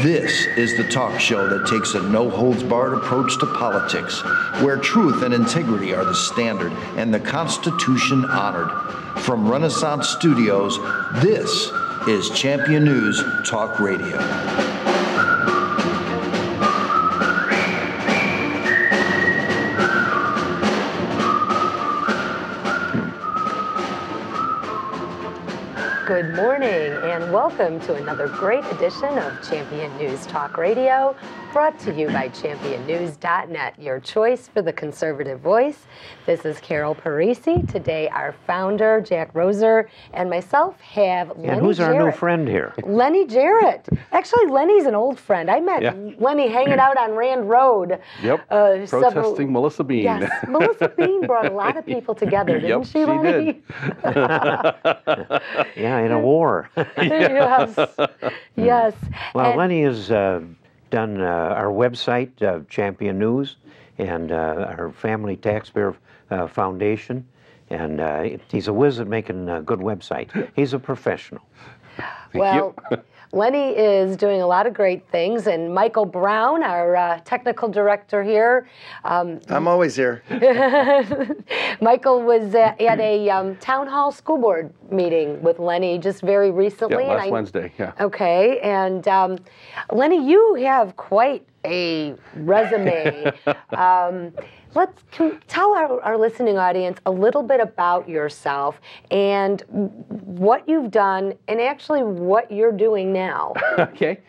This is the talk show that takes a no-holds-barred approach to politics, where truth and integrity are the standard and the Constitution honored. From Renaissance Studios, this is Champion News Talk Radio. Good morning and welcome to another great edition of Champion News Talk Radio, brought to you by championnews.net, your choice for the conservative voice. This is Carol Parisi. Today our founder, Jack Roeser, and myself have Lenny Jarrett. And who's our new friend here? Lenny Jarrett. Actually, Lenny's an old friend. I met Lenny hanging out on Rand Road. Yep, protesting Melissa Bean. Yes, Melissa Bean brought a lot of people together, didn't she, Lenny? Did. Yeah, in a war. Yes, yes. Well, And Lenny has done our website, Champion News, and our Family Taxpayer Foundation, and he's a whiz at making a good website. He's a professional. Well, Lenny is doing a lot of great things, and Michael Brown, our technical director here. I'm always here. Michael was at a town hall school board meeting with Lenny just very recently. Yeah, last Wednesday, yeah. Okay, and Lenny, you have quite a resume. Tell our listening audience a little bit about yourself and what you've done and actually what you're doing now. Okay.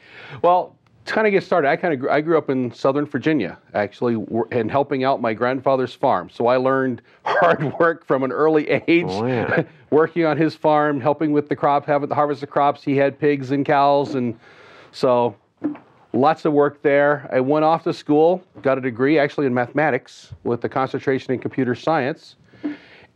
Well, to kind of get started, I grew up in Southern Virginia, actually, and helping out my grandfather's farm. So I learned hard work from an early age, working on his farm, helping with the crop, having to harvest the crops. He had pigs and cows, and so lots of work there. I went off to school, got a degree actually in mathematics with a concentration in computer science,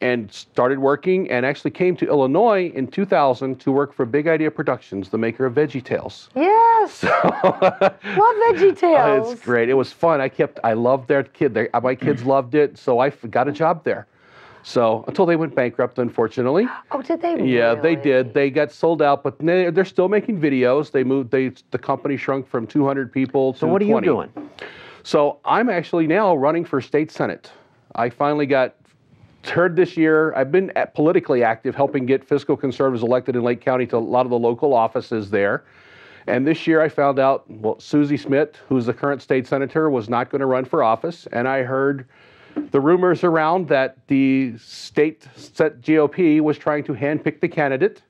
and started working and actually came to Illinois in 2000 to work for Big Idea Productions, the maker of Veggie Tales. Yes. So, love Veggie Tales. It's great. It was fun. I loved their kid. My kids loved it, so I got a job there. So until they went bankrupt, unfortunately. Oh, did they? Yeah, really? they did. They got sold out, but they're still making videos. They moved. The company shrunk from 200 people to 20. So what are you doing? So I'm actually now running for state senate. I finally got heard this year. I've been politically active, helping get fiscal conservatives elected in Lake County to a lot of the local offices there. And this year I found out, well, Susie Smith, who's the current state senator, was not going to run for office, and I heard the rumors around that the state GOP was trying to handpick the candidate,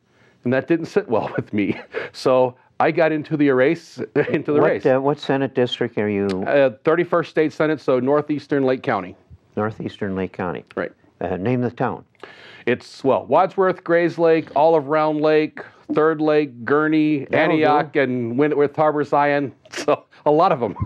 and that didn't sit well with me. So I got into the race. What Senate district are you? 31st State Senate, so northeastern Lake County. Northeastern Lake County. Right. Name the town. It's, Wadsworth, Grays Lake, Olive Round Lake, Third Lake, Gurney, Antioch, and Wentworth Harbor, Zion. So a lot of them.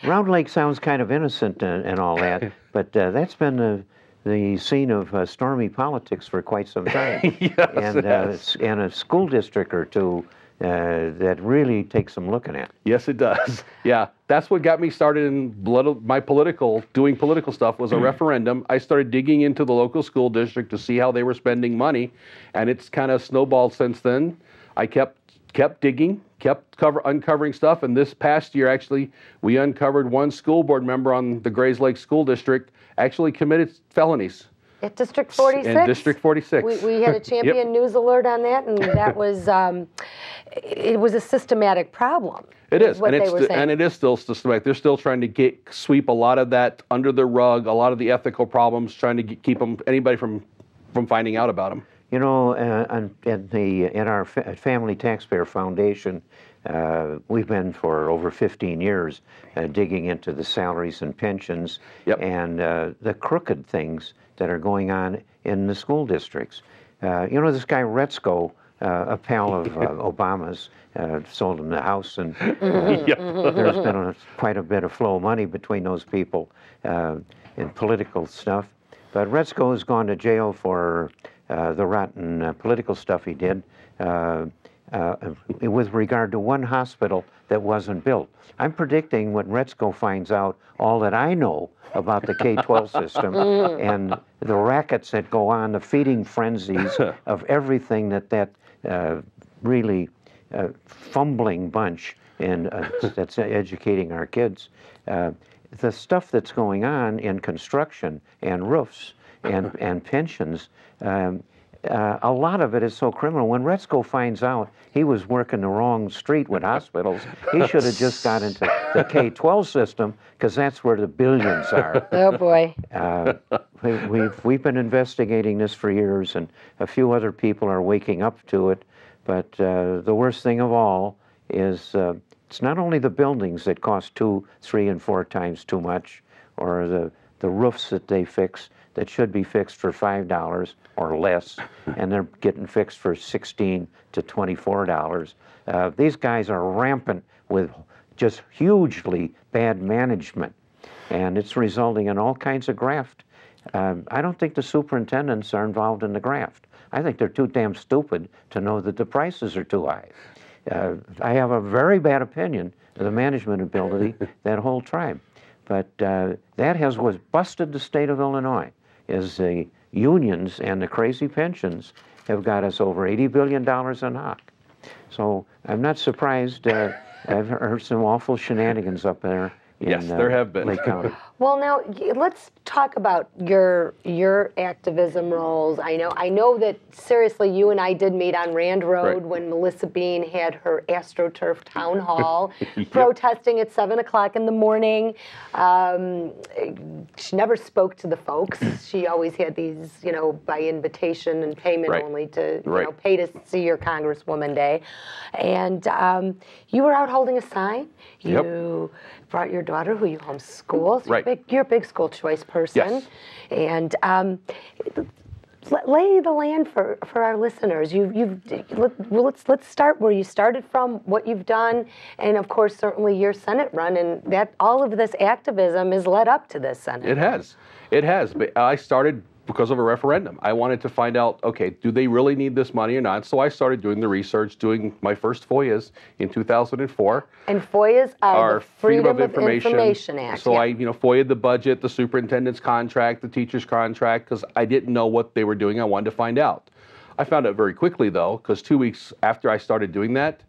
Round Lake sounds kind of innocent and all that, but that's been the scene of stormy politics for quite some time. Yes, and a school district or two that really takes some looking at. Yes, it does. Yeah, that's what got me started in doing political stuff was a referendum. I started digging into the local school district to see how they were spending money, and it's kind of snowballed since then. I kept digging, uncovering stuff, and this past year, actually, we uncovered one school board member on the Grays Lake School District actually committed felonies. At District 46? In District 46. We had a Champion News alert on that, and that was, it was a systematic problem. It is, what they were saying. and it is still systematic. They're still trying to sweep a lot of that under the rug, a lot of the ethical problems, trying to keep anybody from finding out about them. You know, in our Family Taxpayer Foundation, we've been for over 15 years digging into the salaries and pensions and the crooked things that are going on in the school districts. You know, this guy Retzko, a pal of Obama's, sold him the house, and there's been quite a bit of flow of money between those people in political stuff. But Retzko has gone to jail for the rotten political stuff he did with regard to one hospital that wasn't built. I'm predicting when Retzko finds out all that I know about the K-12 system and the rackets that go on, the feeding frenzies of everything that really fumbling bunch and that's educating our kids. The stuff that's going on in construction and roofs and pensions, a lot of it is so criminal. When Retzko finds out he was working the wrong street with hospitals, he should have just got into the K-12 system, because that's where the billions are. Oh, boy. We've been investigating this for years, and a few other people are waking up to it. But the worst thing of all is it's not only the buildings that cost 2, 3, and 4 times too much, or the roofs that they fix that should be fixed for $5 or less, and they're getting fixed for $16 to $24. These guys are rampant with just hugely bad management, and it's resulting in all kinds of graft. I don't think the superintendents are involved in the graft. I think they're too damn stupid to know that the prices are too high. I have a very bad opinion of the management ability, that whole tribe. But that has what's busted the state of Illinois, is the unions and the crazy pensions have got us over $80 billion in hock. So I'm not surprised. I've heard some awful shenanigans up there in yes, there have been. Lake County. Well, now let's talk about your activism roles. I know that seriously, you and I did meet on Rand Road when Melissa Bean had her AstroTurf town hall, protesting at 7 o'clock in the morning. She never spoke to the folks. She always had these, by invitation and payment only to, pay to see your Congresswoman Day. And you were out holding a sign. You brought your daughter, who you homeschool. So you're a big school choice person. Yes. And lay the land for our listeners. Let's start where you started from, what you've done, and of course certainly your Senate run, and that all of this activism has led up to this Senate. It has. But I started because of a referendum. I wanted to find out, okay, do they really need this money or not? So I started doing the research, doing my first FOIAs in 2004. And FOIAs are the Freedom of Information Act. So I, FOIA'd the budget, the superintendent's contract, the teacher's contract, because I didn't know what they were doing. I wanted to find out. I found out very quickly, though, because 2 weeks after I started doing that,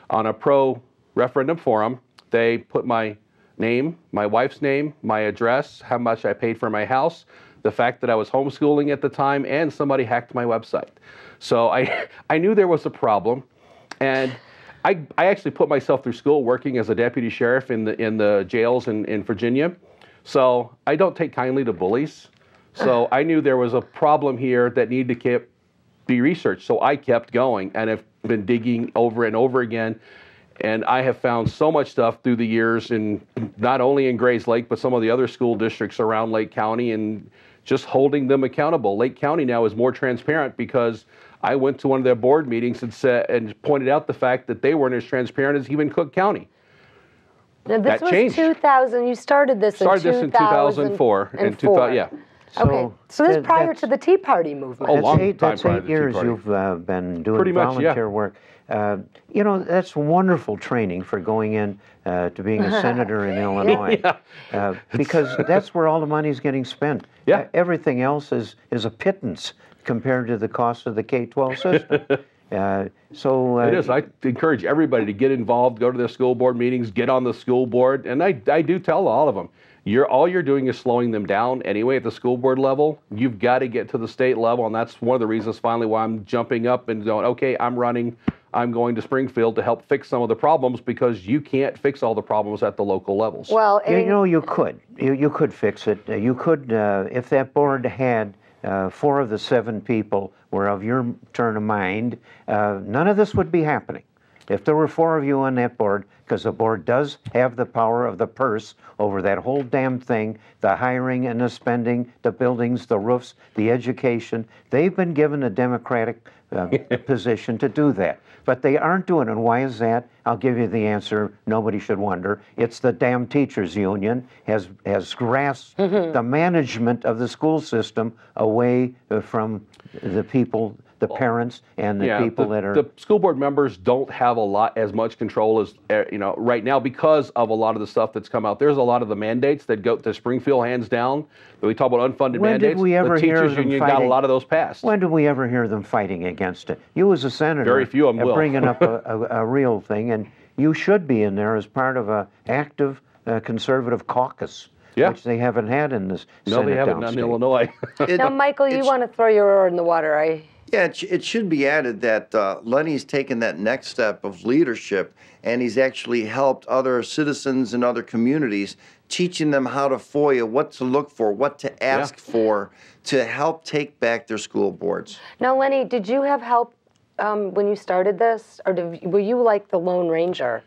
on a pro-referendum forum, they put my name, my wife's name, my address, how much I paid for my house, the fact that I was homeschooling at the time, and somebody hacked my website. So I knew there was a problem, and I actually put myself through school working as a deputy sheriff in the jails in Virginia. So I don't take kindly to bullies. So I knew there was a problem here that needed to be researched. So I kept going, and have been digging over and over again. And I have found so much stuff through the years, in not only in Grays Lake, but some of the other school districts around Lake County, and just holding them accountable. Lake County now is more transparent because I went to one of their board meetings and pointed out the fact that they weren't as transparent as even Cook County. Now this was 2000. You started this in 2004. Okay, so this is prior to the Tea Party movement. That's 8 years you've been doing volunteer work. That's wonderful training for going in to being a senator in Illinois, because that's where all the money's getting spent. Everything else is a pittance compared to the cost of the K-12 system. It is. I encourage everybody to get involved, go to their school board meetings, get on the school board, and I do tell all of them, all you're doing is slowing them down anyway at the school board level. You've got to get to the state level, and that's one of the reasons finally why I'm jumping up and going, okay, I'm going to Springfield to help fix some of the problems, because you can't fix all the problems at the local levels. Well, you could. You could fix it. You could, if that board had 4 of the 7 people were of your turn of mind, none of this would be happening. If there were 4 of you on that board, because the board does have the power of the purse over that whole damn thing, the hiring and the spending, the buildings, the roofs, the education, they've been given a democratic position to do that. But they aren't doing it. And why is that? I'll give you the answer. Nobody should wonder. It's the damn teachers union has grasped the management of the school system away from the people the parents and the people that are... The school board members don't have as much control as, right now because of a lot of the stuff that's come out. There's a lot of the mandates that go to Springfield, hands down. But we talk about unfunded mandates. Did we ever the hear teachers them union fighting? got a lot of those passed. When did we ever hear them fighting against it? You as a senator... Very few of them will. ...bringing up a real thing, and you should be in there as part of an active conservative caucus, which they haven't had in this Senate. No, they haven't, not in Illinois. Now, Michael, you want to throw your oar in the water, Yeah, it should be added that Lenny's taken that next step of leadership, and he's actually helped other citizens in other communities, teaching them how to FOIA, what to look for, what to ask for, to help take back their school boards. Now, Lenny, did you have help when you started this, or were you like the Lone Ranger?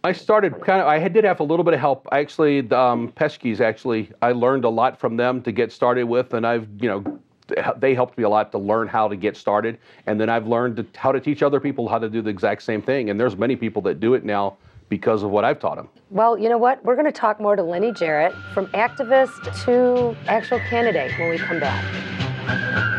I started I did have a little bit of help. Actually, the Peschke's, I learned a lot from them to get started with, and they helped me a lot to learn how to get started. And then I've learned how to teach other people how to do the exact same thing. And there's many people that do it now because of what I've taught them. Well, you know what? We're going to talk more to Lenny Jarrett, from activist to actual candidate, when we come back.